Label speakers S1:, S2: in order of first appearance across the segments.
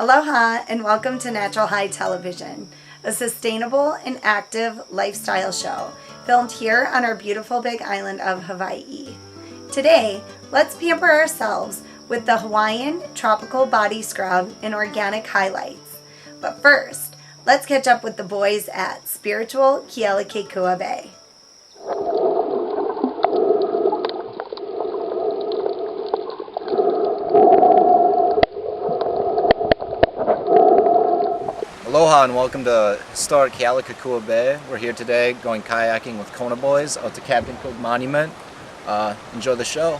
S1: Aloha and welcome to Natural High Television, a sustainable and active lifestyle show filmed here on our beautiful big island of Hawaii. Today, let's pamper ourselves with the Hawaiian Tropical Body Scrub and Organic Highlights. But first, let's catch up with the boys at spiritual Kealakeakua Bay.
S2: Aloha and welcome to historic Kealakeakua Bay. We're here today going kayaking with Kona Boys out to Captain Cook Monument. Enjoy the show.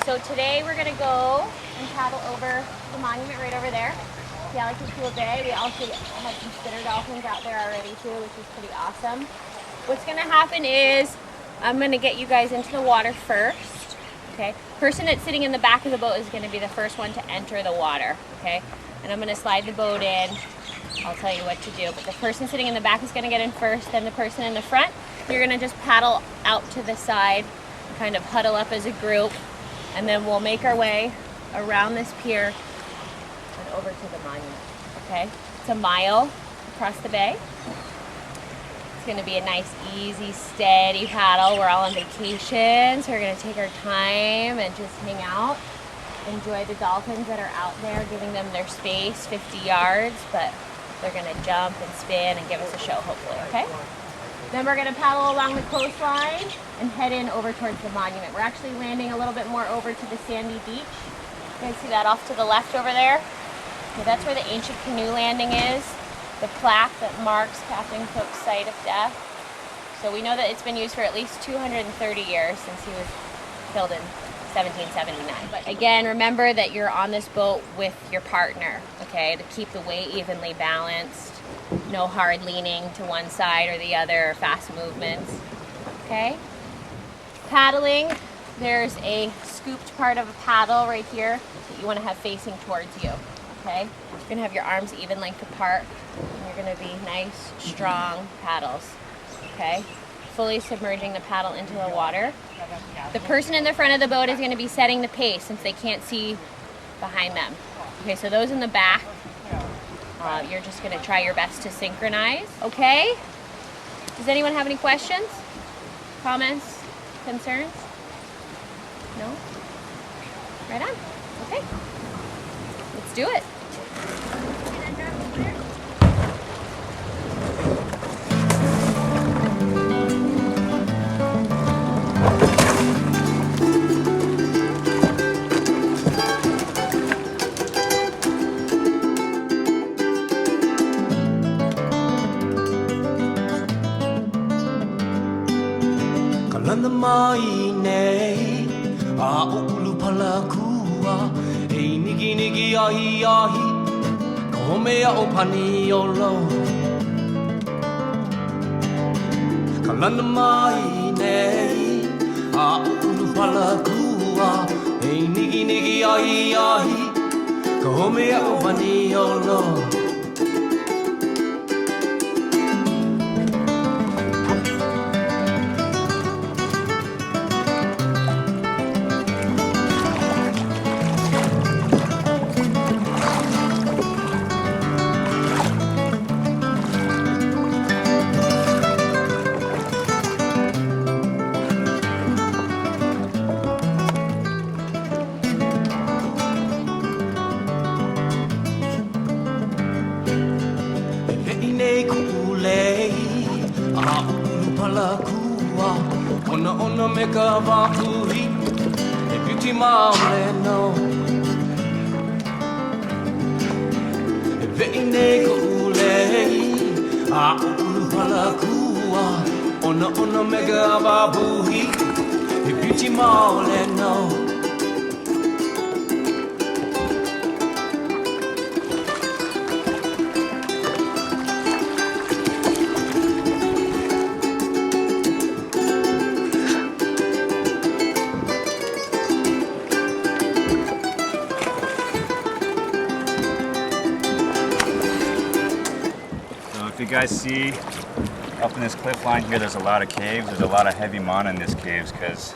S3: So today we're going to go and paddle over the monument right over there, Kealakeakua Bay. We also have some spitter dolphins out there already too, which is pretty awesome. What's going to happen is I'm going to get you guys into the water first. Okay, person that's sitting in the back of the boat is going to be the first one to enter the water. Okay, and I'm going to slide the boat in. I'll tell you what to do, but the person sitting in the back is going to get in first, then the person in the front. You're going to just paddle out to the side, kind of huddle up as a group. And then we'll make our way around this pier and over to the monument, okay? It's a mile across the bay. It's gonna be a nice, easy, steady paddle. We're all on vacation, so we're gonna take our time and just hang out, enjoy the dolphins that are out there, giving them their space, 50 yards, but they're gonna jump and spin and give us a show, hopefully, okay? Then we're going to paddle along the coastline and head in over towards the monument. We're actually landing a little bit more over to the sandy beach. You guys see that off to the left over there? Okay, that's where the ancient canoe landing is, the plaque that marks Captain Cook's site of death. So we know that it's been used for at least 230 years since he was killed in 1779. But again, remember that you're on this boat with your partner, okay, to keep the weight evenly balanced. No hard leaning to one side or the other, or fast movements, okay? Paddling, there's a scooped part of a paddle right here that you want to have facing towards you, okay? You're going to have your arms even length apart, and you're going to be nice, strong paddles, okay? Fully submerging the paddle into the water. The person in the front of the boat is going to be setting the pace since they can't see behind them. Okay, so those in the back, you're just going to try your best to synchronize, okay? Does anyone have any questions, comments, concerns? No? Right on. Okay. Let's do it.
S4: Kalana mai nei a ulu palakua e nigi nigi ahi ahi ko mea o pani o lo Kalana mai nei a ulu palakua e nigi nigi ahi ahi ko mea o pani o lo Ona me ka wākuhi e piti maole no ve'ine ko ulei a ulu pala kua ona mega babuhi he beauty maole no.
S5: If you guys see up in this cliff line here, there's a lot of caves. There's a lot of heavy mana in these caves because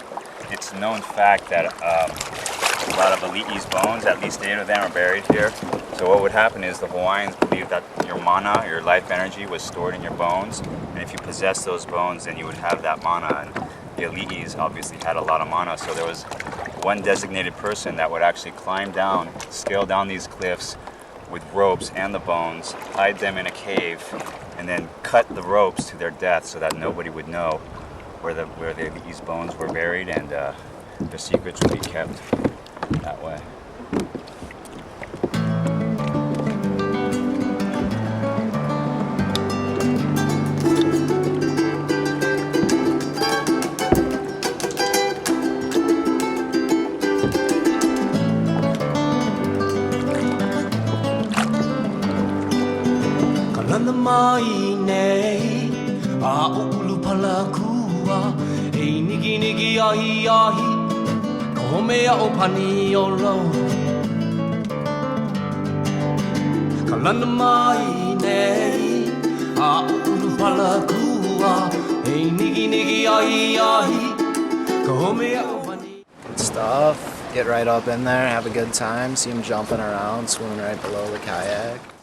S5: it's a known fact that a lot of Elite's bones, at least 8 of them, are buried here. So what would happen is the Hawaiians believed that your mana, your life energy, was stored in your bones, and if you possess those bones, then you would have that mana. And the Elite's obviously had a lot of mana, so there was one designated person that would actually climb down, scale down these cliffs with ropes and the bones, hide them in a cave, and then cut the ropes to their death so that nobody would know where these bones were buried, and their secrets would be kept that way.
S4: Kalana mai nei a ulu pala kua e nigi ahi ko mea o pani o lo. Kalana mai nei a ulu pala kua e nigi ahi ko mea o pani.
S2: Good stuff. Get right up in there, have a good time. See them jumping around, swimming right below the kayak.